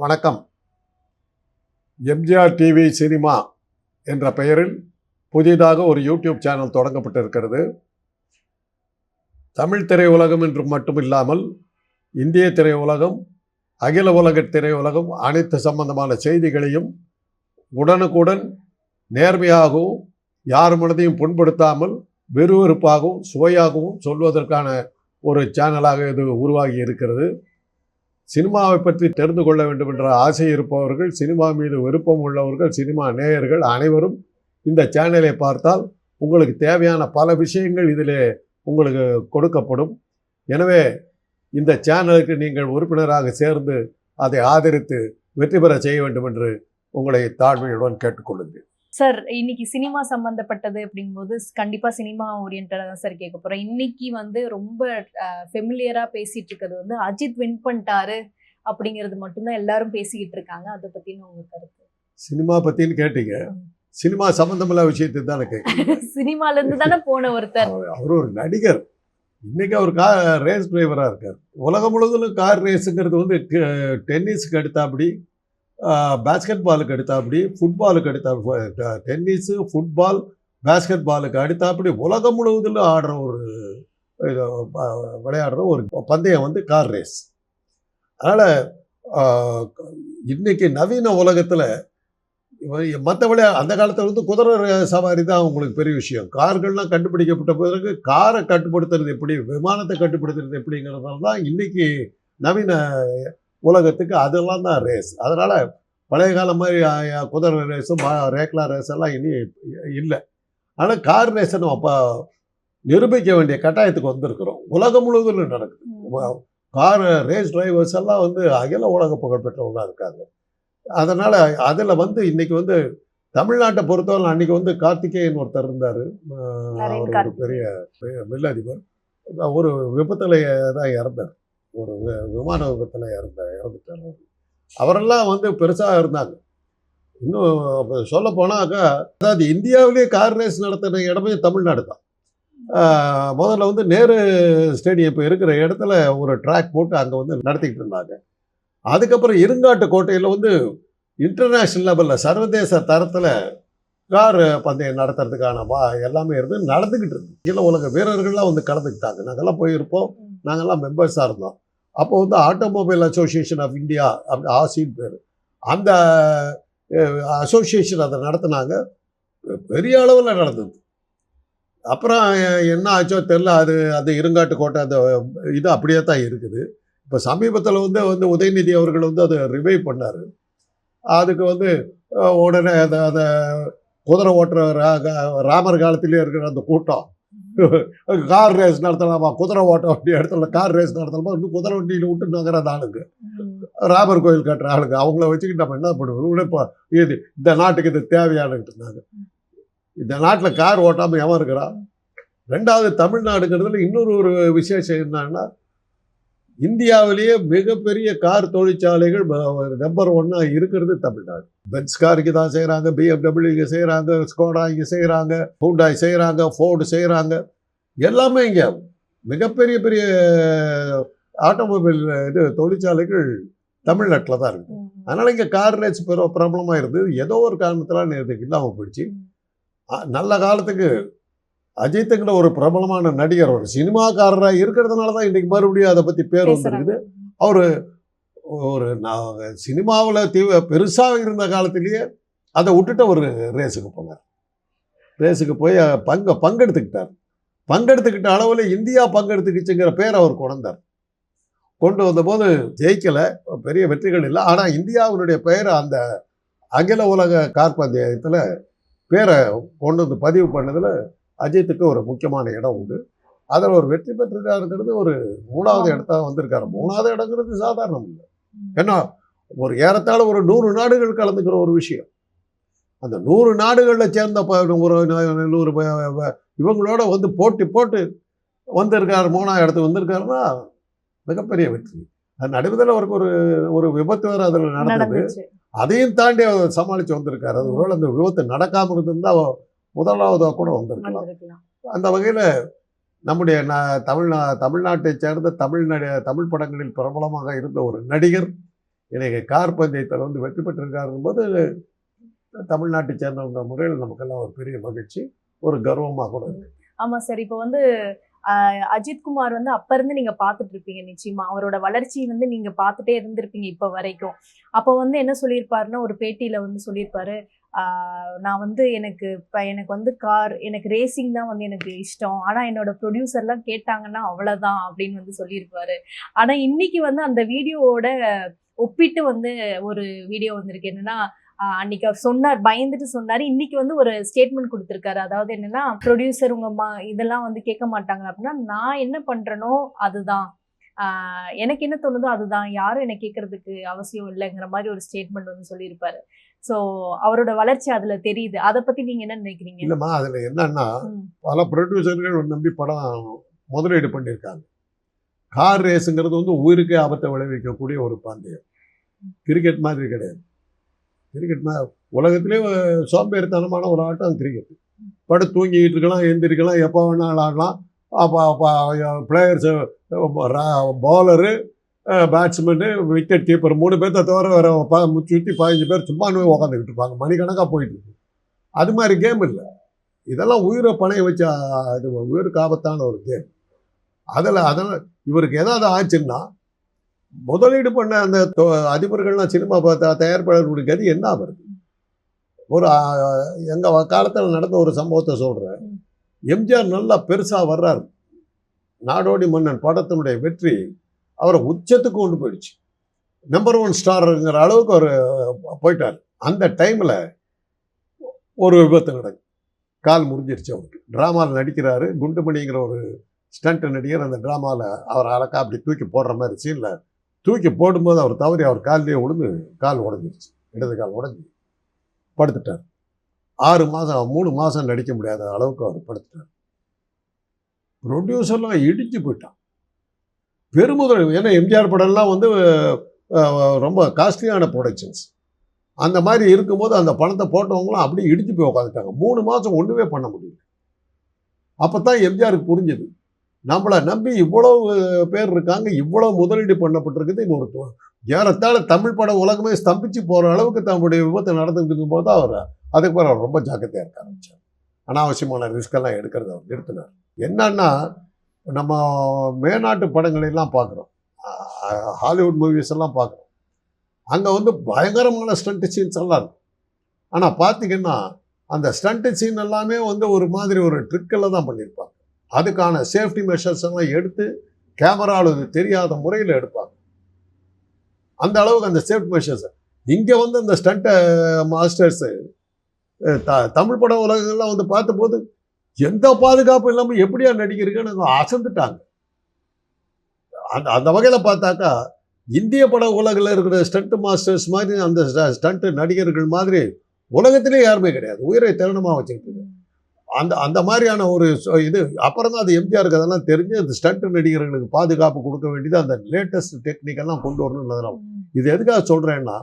வணக்கம். MGR TV cinema என்ற பெயரில் புதிதாக ஒரு யூடியூப் சேனல் தொடங்கப்பட்டிருக்கிறது. தமிழ் திரையுலகம் என்று மட்டுமில்லாமல் இந்திய திரையுலகம், அகில உலக திரையுலகம் அனைத்து சம்பந்தமான செய்திகளையும் உடனுக்குடன் நேர்மையாகவும் யார் மனதையும் புண்படுத்தாமல் விறுவிறுப்பாகவும் சுவையாகவும் சொல்வதற்கான ஒரு சேனலாக இது உருவாகி இருக்கிறது. சினிமாவை பற்றி தெரிந்து கொள்ள வேண்டும் என்ற ஆசை இருப்பவர்கள், சினிமா மீது விருப்பம் உள்ளவர்கள், சினிமா நேயர்கள் அனைவரும் இந்த சேனலை பார்த்தால் உங்களுக்கு தேவையான பல விஷயங்கள் இதிலே உங்களுக்கு கொடுக்கப்படும். எனவே இந்த சேனலுக்கு நீங்கள் உறுப்பினராக சேர்ந்து அதை ஆதரித்து வெற்றி பெற செய்ய வேண்டும் என்று உங்களை தாழ்மையுடன் கேட்டுக்கொள்ளுங்கள். சார், இன்னைக்கு சினிமா சம்பந்தப்பட்டது அப்படிங்கும்போது கண்டிப்பா சினிமா ஓரியன்டா தான் சார் கேட்க போறேன். இன்னைக்கு ரொம்ப ஃபெமிலியரா பேசிட்டு இருக்கிறது அஜித் வின் பண்ணிட்டாரு அப்படிங்கிறது மட்டும்தான் எல்லாரும் பேசிக்கிட்டு இருக்காங்க. அதை பத்தின உங்க கருத்து? சினிமா பத்தின்னு கேட்டீங்க, சினிமா சம்பந்தமில்லா விஷயத்தை தானே கேட்க. சினிமால இருந்து தானே போன ஒருத்தர், அவர் ஒரு நடிகர். இன்னைக்கு அவர் ரேஸ் டிரைவராக இருக்கார். உலகம் முழுவதும் கார் ரேஸுங்கிறது டென்னிஸுக்கு அடுத்தாப்படி, பேஸ்கெட் பாலுக்கு அடுத்தாப்படி, ஃபுட்பாலுக்கு அடுத்தா, டென்னிஸு, ஃபுட்பால், பேஸ்கெட் பாலுக்கு அடுத்தாப்படி உலகம் முழுவதிலும் ஆடுற ஒரு விளையாடுற ஒரு பந்தயம் கார் ரேஸ். அதனால் இன்னைக்கு நவீன உலகத்தில் மற்ற அந்த காலத்தில் குதிரை சவாரி தான் உங்களுக்கு பெரிய விஷயம். கார்கள்லாம் கண்டுபிடிக்கப்பட்ட பிறகு காரை கட்டுப்படுத்துறது எப்படி, விமானத்தை கட்டுப்படுத்துறது எப்படிங்கிறதால தான் இன்னைக்கு நவீன உலகத்துக்கு அதெல்லாம் தான் ரேஸ். அதனால் பழைய காலம் மாதிரி குதிரை ரேஸும் ரேக்லா ரேஸ் எல்லாம் இனி இல்லை. ஆனால் கார் ரேஸை நம்ம நிரூபிக்க வேண்டிய கட்டாயத்துக்கு வந்திருக்கிறோம். உலகம் முழுவதும் நடக்குது. கார் ரேஸ் டிரைவர்ஸ் எல்லாம் அகில உலக புகழ்பெற்றவங்களாக இருக்காங்க. அதனால் அதில் இன்றைக்கி தமிழ்நாட்டை பொறுத்தவரை அன்றைக்கி கார்த்திகேயன் ஒருத்தர் இருந்தார். அவர் ஒரு பெரிய மில் அதிபர். ஒரு விபத்தில் தான் இறந்தார். ஒரு விமான விபத்தில் இறந்துட்டார். அவரெல்லாம் பெருசாக இருந்தாங்க. இன்னும் சொல்ல போனாக்கா, அதாவது இந்தியாவிலேயே கார் ரேஸ் நடத்தின இடமே தமிழ்நாடு தான். முதல்ல நேரு ஸ்டேடியம் இப்போ இருக்கிற இடத்துல ஒரு ட்ராக் போட்டு அங்கே நடத்திக்கிட்டு இருந்தாங்க. அதுக்கப்புறம் இருங்காட்டு கோட்டையில் இன்டர்நேஷ்னல் லெவலில் சர்வதேச தரத்தில் கார் பந்தயம் நடத்துறதுக்கான எல்லாமே நடந்துக்கிட்டு இருந்து கீழே உலக வீரர்கள்லாம் கலந்துக்கிட்டாங்க. நாங்கள்லாம் போயிருப்போம். நாங்கள்லாம் மெம்பர்ஸாக இருந்தோம். அப்போ ஆட்டோமொபைல் அசோசியேஷன் ஆஃப் இந்தியா அப்படி ஆசின்னு பேர். அந்த அசோசியேஷன் அதை நடத்தினாங்க. பெரிய அளவில் நடந்தது. அப்புறம் என்ன ஆச்சோ தெரில. அது இருங்காட்டு கோட்டை அந்த இது அப்படியே தான் இருக்குது. இப்போ சமீபத்தில் உதயநிதி அவர்கள் அதை ரிவைவ் பண்ணார். அதுக்கு உடனே அதை குதிரை ஓட்டுற ராமர் காலத்திலே இருக்கிற அந்த கூட்டம் கார் ரேஸ் நடத்தலாமா, குதிரை ஓட்ட வண்டி இடத்துல கார் ரேஸ் நடத்தலாமா, இன்னும் குதிரை வண்டியில் விட்டு நகராத ஆளுங்க, ராமர் கோயில் கட்டுற ஆளுங்க, அவங்கள வச்சுக்கிட்டு நம்ம என்ன பண்ணுவோம்? இப்போ இது இந்த நாட்டுக்கு இது தேவையானுக்கிட்டு இருந்தாங்க. இந்த நாட்டில் கார் ஓட்டாமல் எவன் இருக்கிறான்? ரெண்டாவது, தமிழ்நாடுங்கிறதுல இன்னொரு விசேஷம் என்னன்னா, இந்தியாவிலேயே மிகப்பெரிய கார் தொழிற்சாலைகள் நம்பர் 1 இருக்கிறது தமிழ்நாடு. பென்ஸ் கார் இங்கே தான் செய்கிறாங்க, BMW இங்கே செய்கிறாங்க, ஸ்கோடா இங்கே செய்கிறாங்க, ஹூண்டாய் செய்கிறாங்க, ஃபோர்டு செய்கிறாங்க. எல்லாமே இங்கே மிகப்பெரிய பெரிய ஆட்டோமொபைல் தொழிற்சாலைகள் தமிழ்நாட்டில் தான் இருக்குது. அதனால் இங்கே கார் ரேஸ் பிரபலமாக இருந்தது. ஏதோ ஒரு காரணத்தினால இல்லாமல் போயிடுச்சு. நல்ல காலத்துக்கு அஜித்துங்கிற ஒரு பிரபலமான நடிகர், ஒரு சினிமாக்காரராக இருக்கிறதுனால தான் இன்றைக்கு மறுபடியும் அதை பற்றி பேர் வந்துருக்குது. அவர் ஒரு சினிமாவில் பெருசாக இருந்த காலத்திலேயே அதை விட்டுட்டு ஒரு ரேஸுக்கு போனார். ரேஸுக்கு போய் பங்கெடுத்துக்கிட்ட அளவில் இந்தியா பங்கெடுத்துக்கிச்சுங்கிற பேர் அவர் கொண்டு வந்தபோது ஜெயிக்கலை, பெரிய வெற்றிகள் இல்லை. ஆனால் இந்தியாவினுடைய பெயரை அந்த அகில உலக கார் பந்தயத்தில் பேரை கொண்டு பதிவு பண்ணதில் அஜித்துக்கு ஒரு முக்கியமான இடம் உண்டு. அதில் ஒரு வெற்றி பெற்றிருக்காருங்கிறது ஒரு 3வது இடத்தா வந்திருக்காரு. 3வது இடங்கிறது சாதாரணம் இல்லை. ஏன்னா ஒரு ஏறத்தாழ ஒரு 100 நாடுகள் கலந்துக்கிற ஒரு விஷயம். அந்த 100 நாடுகளில் சேர்ந்த ஒரு 100 இவங்களோட போட்டு வந்திருக்காரு. 3வது இடத்துக்கு வந்திருக்காருன்னா மிகப்பெரிய வெற்றி. அது நடுவதில் அவருக்கு ஒரு விபத்து வேறு அதில் நடந்தது. அதையும் தாண்டி அவர் சமாளித்து வந்திருக்காரு. அது ஒருவேளை அந்த விபத்து நடக்காமல் இருந்திருந்தால் 1வதாக கூட வந்திருக்கலாம். அந்த வகையில் நம்முடைய தமிழ்நாட்டை சேர்ந்த தமிழ் படங்களில் பிரபலமாக இருந்த ஒரு நடிகர் இன்னைக்கு கார் பந்தயத்தில் வந்து வெற்றி பெற்றிருக்காருங்கும் போது தமிழ்நாட்டை சேர்ந்தவங்க முறையில் நமக்கெல்லாம் ஒரு பெரிய மகிழ்ச்சி, ஒரு கர்வமாக கூட இருக்கு. ஆமா சார். இப்போ வந்து அஜித்குமார் வந்து அப்ப இருந்து நீங்க பார்த்துட்டு இருப்பீங்க நிச்சயமா. அவரோட வளர்ச்சி வந்து நீங்க பார்த்துட்டே இருந்திருப்பீங்க இப்ப வரைக்கும். அப்ப வந்து என்ன சொல்லியிருப்பாருன்னா, ஒரு பேட்டியில வந்து சொல்லியிருப்பாரு, நான் வந்து எனக்கு வந்து எனக்கு ரேசிங் தான் வந்து எனக்கு இஷ்டம். ஆனா என்னோட ப்ரொடியூசர்லாம் கேட்டாங்கன்னா அவ்வளவுதான் அப்படின்னு வந்து சொல்லியிருப்பாரு. ஆனா இன்னைக்கு வந்து அந்த வீடியோவோட ஒப்பிட்டு வந்து ஒரு வீடியோ வந்திருக்கு. என்னன்னா, அன்னைக்கு அவர் சொன்னார், பயந்துட்டு சொன்னாரு. இன்னைக்கு வந்து ஒரு ஸ்டேட்மெண்ட் கொடுத்திருக்காரு. அதாவது என்னன்னா, ப்ரொடியூசர் இதெல்லாம் வந்து கேட்க மாட்டாங்க அப்படின்னா, நான் என்ன பண்றேனோ அதுதான். எனக்கு என்ன தோணுதோ அதுதான். யாரும் என்ன கேட்கறதுக்கு அவசியம் இல்லைங்கிற மாதிரி ஒரு ஸ்டேட்மெண்ட் வந்து சொல்லியிருப்பாரு. ஸோ அவரோட வளர்ச்சி அதுல தெரியுது. அதை பத்தி நீங்க என்ன நினைக்கிறீங்க? இல்லைம்மா, அதில் என்னன்னா பல ப்ரொடியூசர்கள் நம்பி படம் முதலீடு பண்ணியிருக்காங்க. கார் ரேஸுங்கிறது வந்து உயிருக்கே ஆபத்தை விளைவிக்கக்கூடிய ஒரு பந்தயம். கிரிக்கெட் மாதிரி கிடையாது. கிரிக்கெட் உலகத்திலே சோம்பேறித்தனமான ஒரு ஆட்டம் கிரிக்கெட். படுத்து தூங்கிக்கிட்டு இருக்கலாம், எந்திரிக்கலாம், எப்போ வேணாலும் ஆடலாம். Players, bowler, batsman, wicket keeper 3 பேர்த்த தவிர வேறு சுற்றி 15 பேர் சும்மா உட்காந்துக்கிட்டு இருப்பாங்க. மணிக்கணக்காக போயிட்டு இருக்கு. அது மாதிரி கேம் இல்லை. இதெல்லாம் உயிரை பணைய வச்ச இது உயிருக்கு ஆபத்தான ஒரு கேம். அதனால் இவருக்கு ஏதாவது ஆச்சுன்னா முதலீடு பண்ண அந்த அதிபர்கள்லாம் சினிமா பார்த்தா தயாரிப்பாளர்களுடைய கதி என்ன வருது? ஒரு எங்கள் காலத்தில் நடந்த ஒரு சம்பவத்தை சொல்கிறேன். எம்ஜிஆர் நல்லா பெருசாக வர்றாரு. நாடோடி மன்னன் படத்தினுடைய வெற்றி அவரை உச்சத்துக்கு கொண்டு போயிடுச்சு. நம்பர் 1 ஸ்டாருங்கிற அளவுக்கு அவர் போயிட்டார். அந்த டைமில் ஒரு விபத்து நடக்கும். கால் முறிஞ்சிருச்சு அவருக்கு. ட்ராமாவில் நடிக்கிறாரு. குண்டுமணிங்கிற ஒரு ஸ்டண்ட் நடிகர் அந்த ட்ராமாவில் அவர் அழகா அப்படி தூக்கி போடுற மாதிரி சீனில் தூக்கி போடும்போது அவர் தவறி அவர் காலிலேயே விழுந்து கால் உடஞ்சிருச்சு. இடது கால் உடஞ்சி படுத்துட்டார். 3 மாதம் நடிக்க முடியாத அளவுக்கு அவர் படுத்துட்டார். ப்ரொடியூசர்லாம் இடிச்சு போயிட்டான். பெருமுதல். ஏன்னா எம்ஜிஆர் படம்லாம் வந்து ரொம்ப காஸ்ட்லியான ப்ரொடக்ஷன்ஸ். அந்த மாதிரி இருக்கும்போது அந்த பணத்தை போட்டவங்களாம் அப்படியே இடிச்சு போய் உட்காந்துட்டாங்க. 3 மாதம் ஒன்றுமே பண்ண முடியல. அப்போ தான் எம்ஜிஆருக்கு புரிஞ்சுது, நம்மளை நம்பி இவ்வளவு பேர் இருக்காங்க, இவ்வளவு முதலீடு பண்ணப்பட்டிருக்குது. இது ஒரு ஏறத்தாழ தமிழ் பட உலகமே ஸ்தம்பிச்சு போகிற அளவுக்கு தன்னுடைய விபத்து நடந்துருக்கும் போது தான் அவர் அதுக்கு பிறகு அவர் ரொம்ப ஜாக்கிரதையாக இருக்க ஆரம்பித்தார். அனாவசியமான ரிஸ்கெல்லாம் எடுக்கிறத அவர் நிறுத்தினார். என்னன்னா, நம்ம மேநாட்டு படங்களெல்லாம் பார்க்குறோம், ஹாலிவுட் மூவிஸ் எல்லாம் பார்க்குறோம். அங்கே வந்து பயங்கரமான ஸ்டண்ட் சீன்ஸ் எல்லாம் இருக்கும். ஆனால் பார்த்தீங்கன்னா அந்த ஸ்டண்ட் சீன் எல்லாமே வந்து ஒரு மாதிரி ஒரு ட்ரிக்கில் தான் பண்ணியிருப்பாங்க. அதுக்கான சேஃப்டி மெஷர்ஸ் எல்லாம் எடுத்து கேமராவில் தெரியாத முறையில் எடுப்பாங்க. அந்த அளவுக்கு அந்த சேஃப்டி மெஷர்ஸ். இங்கே வந்து அந்த ஸ்டண்ட் மாஸ்டர்ஸு தமிழ் பட உலகங்கள்லாம் வந்து பார்த்தபோது எந்த பாதுகாப்பு இல்லாமல் எப்படியா நடிக்கிறீங்கன்னு அசந்துட்டாங்க. அந்த வகையில் பார்த்தாக்கா இந்திய பட உலகில் இருக்கிற ஸ்டண்ட் மாஸ்டர்ஸ் மாதிரி அந்த ஸ்டண்ட் நடிகர்கள் மாதிரி உலகத்திலே யாருமே கிடையாது. உயிரை தருணமாக வச்சுக்கிட்டு அந்த மாதிரியான ஒரு இது. அப்புறம் தான் அது எம்ஜிஆருக்கு அதெல்லாம் தெரிஞ்சு அந்த ஸ்டண்ட் நடிகர்களுக்கு பாதுகாப்பு கொடுக்க வேண்டியது அந்த லேட்டஸ்ட் டெக்னிக்கெல்லாம் கொண்டு வரணுன்றதுனால. இது எதுக்காக சொல்கிறேன்னா,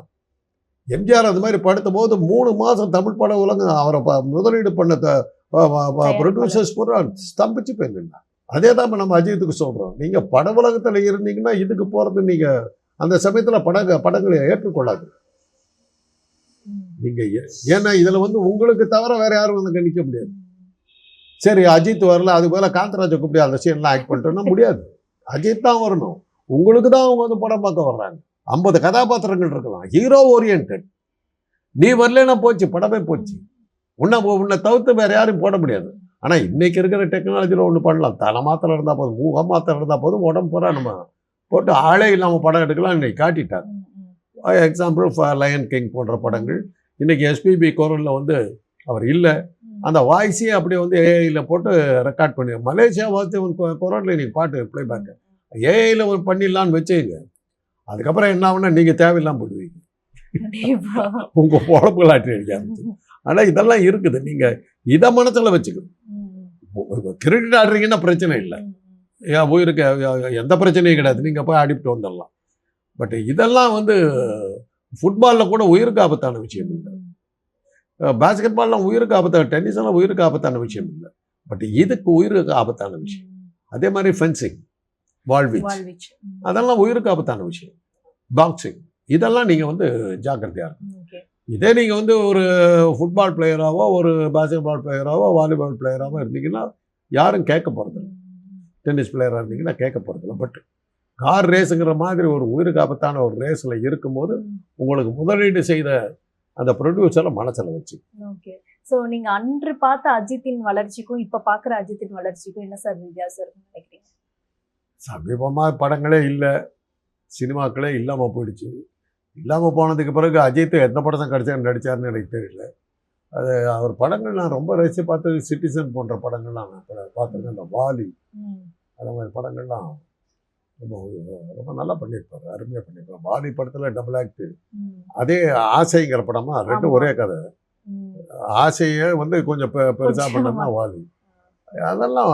எம்ஜிஆர் அது மாதிரி படுத்தும் போது 3 மாதம் தமிழ் பட உலகம் அவரை முதலீடு பண்ண ப்ரொடியூசர்ஸ் பூரா ஸ்தம்பிச்சு போயிருந்தா. அதே தான் நம்ம அஜித்துக்கு சொல்கிறோம். நீங்கள் பட உலகத்தில் இருந்தீங்கன்னா இதுக்கு போகிறது நீங்கள் அந்த சமயத்தில் படங்களை ஏற்றுக்கொள்ளாது. நீங்கள் ஏன்னா இதில் வந்து உங்களுக்கு தவிர வேற யாரும் வந்து நிற்க முடியாது. சரி, அஜித் வரல, அது போல காந்தராஜை கூப்பிட்டு அந்த சீன்லாம் ஆக்ட் பண்ணிட்டோம்னா முடியாது. அஜித் தான் வரணும். உங்களுக்கு தான் அவங்க வந்து படம் பார்க்க வர்றாங்க. 50 கதாபாத்திரங்கள் இருக்கலாம், ஹீரோ ஓரியன்ட். நீ வரலன்னா போச்சு, படமே போச்சு. உன்னை தவிர்த்து வேற யாரும் போட முடியாது. ஆனால் இன்னைக்கு இருக்கிற டெக்னாலஜியில் ஒன்று பண்ணலாம். தலை மாத்திரம் இருந்தால் போதும், முகம் மாத்திரம் இருந்தால் போதும், உடம்பு பூரா நம்ம போட்டு ஆளே இல்லாமல் படம் எடுக்கலாம். இன்னைக்கு காட்டிட்டார். எக்ஸாம்பிள் லயன் கிங் போன்ற படங்கள். இன்னைக்கு எஸ்பிபி குரலில் வந்து அவர் இல்லை, அந்த வாய்ஸே அப்படியே வந்து ஏஐயில் போட்டு ரெக்கார்ட் பண்ணி மலேசியா வார்த்தை குரலில் இன்னைக்கு பாட்டு ப்ளேபேக்கு ஏஐயில் பண்ணிடலான்னு வச்சுங்க. அதுக்கப்புறம் என்ன ஆகுனா நீங்கள் தேவையில்லாமல் போடுவீங்க, உங்கள் பொழப்புகளாட்டி அடிக்க ஆரம்பிச்சு. ஆனால் இதெல்லாம் இருக்குது. நீங்கள் இதை மனசில் வச்சுக்கணும். கிரெடிட் ஆடுறீங்கன்னா பிரச்சனை இல்லை, உயிருக்கு எந்த பிரச்சனையும் கிடையாது, நீங்கள் போய் ஆடிட்டு வந்துடலாம். பட் இதெல்லாம் வந்து ஃபுட்பாலில் கூட உயிருக்கு ஆபத்தான விஷயம் இல்லை, பேஸ்கெட் பால்லாம் உயிருக்கு ஆபத்தான, டென்னிஸ் எல்லாம் உயிருக்கு ஆபத்தான விஷயம் இல்லை. பட் இதுக்கு உயிருக்கு ஆபத்தான விஷயம். அதே மாதிரி ஃபென்சிங், வால்வீச், அதெல்லாம் உயிருக்கு ஆபத்தான விஷயம். பாக்ஸிங் இதெல்லாம் நீங்கள் வந்து ஜாக்கிரதையாக இருக்கும். ஓகே. இதே நீங்கள் வந்து ஒரு ஃபுட்பால் பிளேயராகவோ ஒரு பாஸ்கெட்பால் பிளேயராகவோ வாலிபால் பிளேயராகவோ இருந்தீங்கன்னா யாரும் கேட்க போகிறதில்ல. டென்னிஸ் பிளேயராக இருந்தீங்கன்னா கேட்க போகிறதில்ல. பட் கார் ரேஸுங்கிற மாதிரி ஒரு உயிருக்கு ஆபத்தான ஒரு ரேஸில் இருக்கும்போது உங்களுக்கு முதலீடு செய்த அந்த ப்ரொடியூசரை மனசில் வச்சு. ஓகே. ஸோ நீங்க அன்று பார்த்த அஜித்தின் வளர்ச்சிக்கும் இப்ப பார்க்குற அஜித்தின் வளர்ச்சிக்கும் என்ன சார் வித்தியாசம் இருக்குன்னு நினைக்கிறீங்க? சமீபமாக படங்களே இல்லை, சினிமாக்களே இல்லாமல் போயிடுச்சு. இல்லாமல் போனதுக்கு பிறகு அஜித் எந்த படம் தான் நடித்தார்னு எனக்கு தெரியல. அது அவர் படங்கள் நான் ரொம்ப ரசித்து பார்த்தது சிட்டிசன் போன்ற படங்கள்லாம் நான் பார்த்துருக்கேன். அந்த வாலி அந்த மாதிரி படங்கள்லாம் ரொம்ப ரொம்ப நல்லா பண்ணியிருப்பார், அருமையாக பண்ணியிருப்பார். வாலி படத்தில் டபுள் ஆக்ட், அதே ஆசைங்கிற படமா ரெண்டும் ஒரே கதை. ஆசையை வந்து கொஞ்சம் பெருசாக பண்ணதுனா வாலி. அதெல்லாம்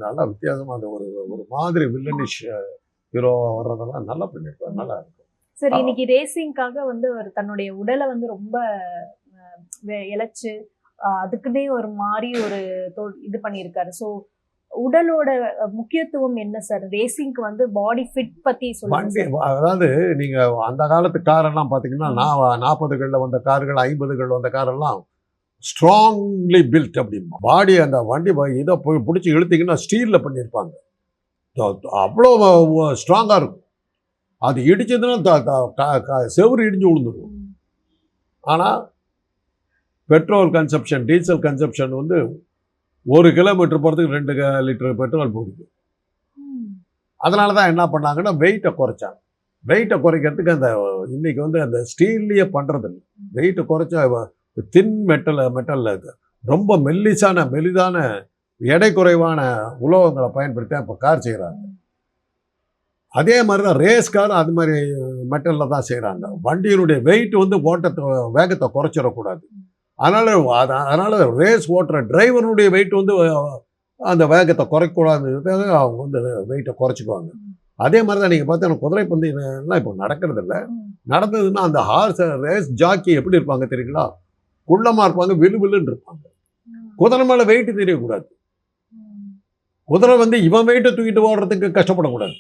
நல்லா வித்தியாசமாக அந்த ஒரு ஒரு மாதிரி வில்லனிஷ் ஹீரோவா வர்றதெல்லாம் நல்லா பண்ணியிருப்பார், நல்லா இருக்கும். சரி, இன்னைக்கு ரேசிங்காக வந்து அவர் தன்னுடைய உடலை வந்து ரொம்ப இழைச்சு அதுக்குன்னே ஒரு மாதிரி ஒரு இது பண்ணியிருக்காரு. ஸோ உடலோட முக்கியத்துவம் என்ன சார்? ரேசிங்க்கு வந்து பாடி ஃபிட் பத்தி சொல்லுங்க. அதாவது நீங்க அந்த காலத்து காரெல்லாம் பார்த்தீங்கன்னா 40களில் வந்த கார்கள் 50களில் வந்த காரெல்லாம் ஸ்ட்ராங்லி பில்ட் அப்படிமா. பாடி அந்த வண்டி இதை பிடிச்சி இழுத்தீங்கன்னா ஸ்டீலில் பண்ணியிருப்பாங்க. அவ்வளோ ஸ்ட்ராங்காக இருக்கும். அது இடிச்சதுன்னா செவுறு இடிஞ்சு விழுந்துடும். ஆனால் பெட்ரோல் கன்சப்ஷன், டீசல் கன்சப்ஷன் வந்து 1 கிலோமீட்டர் போகிறதுக்கு 2 லிட்டர் பெட்ரோல் போகுது. அதனால தான் என்ன பண்ணாங்கன்னா வெயிட்டை குறைச்சாங்க. வெயிட்டை குறைக்கிறதுக்கு அந்த இன்னைக்கு வந்து அந்த ஸ்டீல்லையே பண்ணுறது இல்லை. வெயிட்டை குறைச்சா தின் மெட்டலில் ரொம்ப மெலிதான எடை குறைவான உலோகங்களை பயன்படுத்தி இப்போ கார் செய்கிறாங்க. அதே மாதிரி தான் ரேஸ் கார் அது மாதிரி மெட்டலில் தான் செய்கிறாங்க. வண்டியினுடைய வெயிட் வந்து வேகத்தை குறைச்சிடக்கூடாது. அதனால் ரேஸ் ஓட்டுற டிரைவருடைய வெயிட் வந்து அந்த வேகத்தை குறைக்கக்கூடாதுங்கிறதுக்காக அவங்க வந்து வெயிட்டை குறைச்சிக்குவாங்க. அதே மாதிரி தான் நீங்கள் பார்த்தா குதிரை பந்தயம்லாம் இப்போ நடக்கிறதில்ல. நடந்ததுன்னா அந்த ஹார்ஸ் ரேஸ் ஜாக்கி எப்படி இருப்பாங்க தெரியுங்களா? குள்ளமாக இருப்பாங்க, விழுன்னு இருப்பாங்க. குதிரை மேலே வெயிட்டு தெரியக்கூடாது. குதிரை வந்து இவன் வெயிட்டை தூக்கிட்டு ஓடுறதுக்கு கஷ்டப்படக்கூடாது,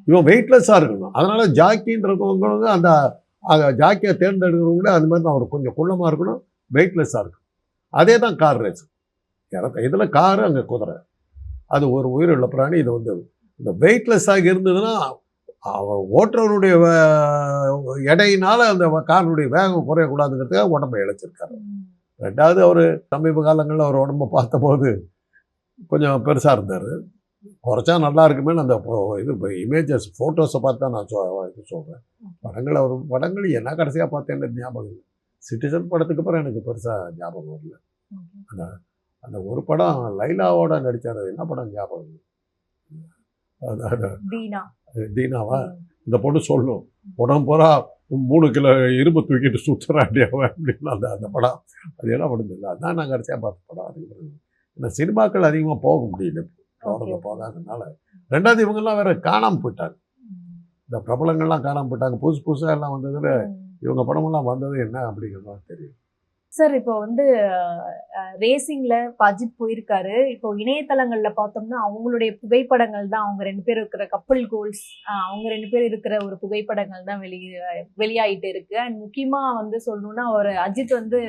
இவன் வெயிட்லெஸ்ஸாக இருக்கணும். அதனால ஜாக்கின்றவங்க வந்து அந்த ஜாக்கியை தேர்ந்தெடுக்கிறவங்களே அது மாதிரி தான் அவர் கொஞ்சம் குள்ளமாக இருக்கணும், வெயிட்லெஸ்ஸாக இருக்கும். அதே தான் கார் ரேஸ். இதில் காரு, அங்கே குதிரை. அது ஒரு உயிருள்ள பிராணி. இது வந்து இந்த வெயிட்லெஸ்ஸாக இருந்ததுன்னா ஓட்டுறவனுடைய எடையினால அந்த காரனுடைய வேகம் குறையக்கூடாதுங்கிறதுக்காக உடம்பை இழைச்சிருக்காரு. ரெண்டாவது அவர் சமீப காலங்களில் அவர் உடம்பை பார்த்தபோது கொஞ்சம் பெருசாக இருந்தார். குறைச்சா நல்லா இருக்குமே அந்த இது இமேஜஸ் ஃபோட்டோஸை பார்த்து தான் நான் சொல்கிறேன். படங்கள் என்ன கடைசியாக பார்த்தேன்னு ஞாபகம் இல்லை. சிட்டிசன் படத்துக்கு அப்புறம் எனக்கு பெருசாக ஞாபகம் வரல. அந்த ஒரு படம் லைலாவோட நடித்தார், என்ன படம் ஞாபகம் இல்லை. தீனாவா? இந்த பொண்ணு சொல்லும், உடம்பு பூரா 3 கிலோ இரும்பு தூக்கிட்டு சுற்றுறாண்டியாவன் அப்படின்னு அந்த படம். அது என்ன படம் இல்லை, அதான் நான் கடைசியாக பார்த்த படம். அதுக்கு பிறகு இந்த சினிமாக்கள் அதிகமாக போக முடியல, போகாதனால. ரெண்டாவது இவங்கெல்லாம் வேற காணாமல் போயிட்டாங்க. இந்த பிரபலங்கள்லாம் காணாமல் போயிட்டாங்க. புதுசாக எல்லாம் வந்ததில் இவங்க படமெல்லாம் வந்தது என்ன அப்படிங்கிறதான் தெரியும். சார், இப்போ வந்து ரேசிங்ல அஜித் போயிருக்காரு. இப்போ இணையதளங்கள்ல பார்த்தோம்னா அவங்களுடைய புகைப்படங்கள் தான், அவங்க 2 பேர் இருக்கிற கப்பல் கோல்ஸ், அவங்க 2 பேர் இருக்கிற ஒரு புகைப்படங்கள் தான் வெளியாயிட்டு இருக்கு. அண்ட் முக்கியமா வந்து சொல்லணும்னா ஒரு அஜித் வந்து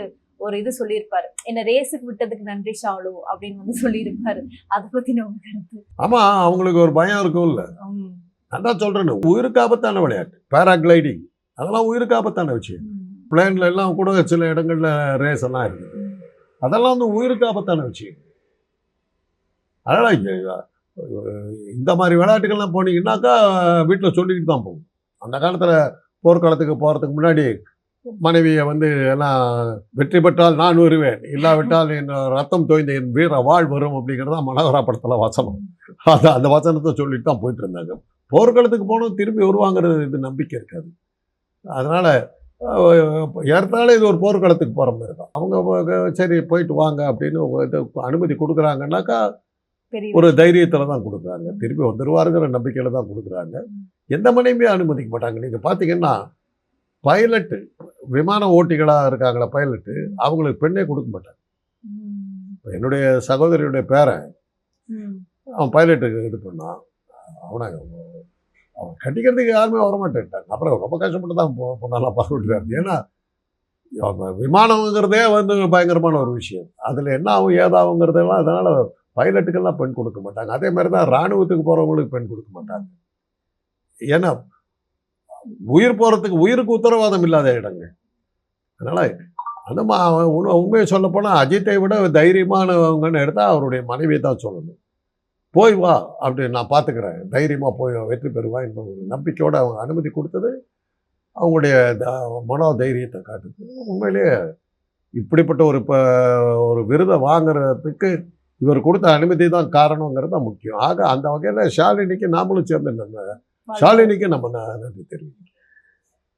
ஒரு இது சொல்லியிருப்பாரு, என்ன ரேஸுக்கு விட்டதுக்கு நன்றி ஷாலு அப்படின்னு வந்து சொல்லியிருப்பாரு. அதை பத்தி நம்ம கருத்து? ஆமா, அவங்களுக்கு ஒரு பயம் இருக்கும்ல. நான் தான் சொல்றேன், உயிருக்கு ஆபத்தான விளையாட்டு பேராகிளைடிங். அதெல்லாம் உயிருக்கு ஆபத்தான விஷயம். பிளேன்ல எல்லாம் கூட சில இடங்கள்ல ரேஸ் எல்லாம் இருக்குது. அதெல்லாம் வந்து உயிருக்கு ஆபத்தான விஷயம். அதனால் இந்த மாதிரி விளையாட்டுகள்லாம் போனீங்கன்னாக்கா வீட்டில் சொல்லிக்கிட்டு தான் போகும். அந்த காலத்தில் போர்க்களத்துக்கு போகிறதுக்கு முன்னாடி மனைவியை வந்து எல்லாம் வெற்றி பெற்றால் நான் வருவேன், இல்லாவிட்டால் என் ரத்தம் தோய்ந்த என் வீர வாழ் வரும் அப்படிங்கிறது தான் மனோகரா படத்தில் வசனம். அந்த வசனத்தை சொல்லிட்டு தான் போயிட்டு இருந்தாங்க. போர்க்களத்துக்கு போனோம் திரும்பி வருவாங்கிறது இது நம்பிக்கை இருக்காது. அதனால் ஏற்றாலும் இது ஒரு போர்க்களத்துக்கு போகிற மாதிரி தான். அவங்க சரி போயிட்டு வாங்க அப்படின்னு அனுமதி கொடுக்குறாங்கன்னாக்கா ஒரு தைரியத்தில் தான் கொடுக்குறாங்க. திரும்பி வந்துடுவாருங்கிற நம்பிக்கையில் தான் கொடுக்குறாங்க. எந்த மனைவியுமே அனுமதிக்க மாட்டாங்க. நீங்கள் பார்த்தீங்கன்னா பைலட்டு, விமான ஓட்டிகளாக இருக்காங்களா பைலட்டு, அவங்களுக்கு பெண்ணே கொடுக்க மாட்டாங்க. என்னுடைய சகோதரியுடைய பேரன் அவன் பைலட்டுக்கு இது பண்ணான். அவன் கட்டிக்கிறதுக்கு யாருமே வரமாட்டேன்ட்டாங்க. அப்புறம் ரொம்ப கஷ்டப்பட்டு தான் பொண்ணெல்லாம் பார்க்க விட்டுறாரு. ஏன்னா விமானங்கிறதே வந்து பயங்கரமான ஒரு விஷயம். அதில் என்ன ஆகும் ஏதாகுங்கிறதெல்லாம் அதனால் பைலட்டுக்கெல்லாம் பெண் கொடுக்க மாட்டாங்க. அதே மாதிரி தான் இராணுவத்துக்கு போகிறவங்களுக்கு பெண் கொடுக்க மாட்டாங்க. ஏன்னா உயிர் போகிறதுக்கு உயிருக்கு உத்தரவாதம் இல்லாத இடங்கள். அதனால் அந்த உண்மையை சொல்லப்போனால் அஜித்தை விட தைரியமானவங்கன்னு எடுத்தால் அவருடைய மனைவியை தான் சொல்லணும். போய் வா அப்படி நான் பார்த்துக்கிறேன், தைரியமாக போய் வெற்றி பெறுவா என்ற ஒரு நம்பிக்கையோடு அவங்க அனுமதி கொடுத்தது அவங்களுடைய மனோ தைரியத்தை காட்டுது. உண்மையிலேயே இப்படிப்பட்ட ஒரு விருதை வாங்குறதுக்கு இவர் கொடுத்த அனுமதி தான் காரணங்கிறது தான் முக்கியம். ஆக அந்த வகையில் ஷாலினிக்கு நாமளும் சேர்ந்து ஷாலினிக்கு நம்ம நன்றி தெரிவிக்கிறோம்.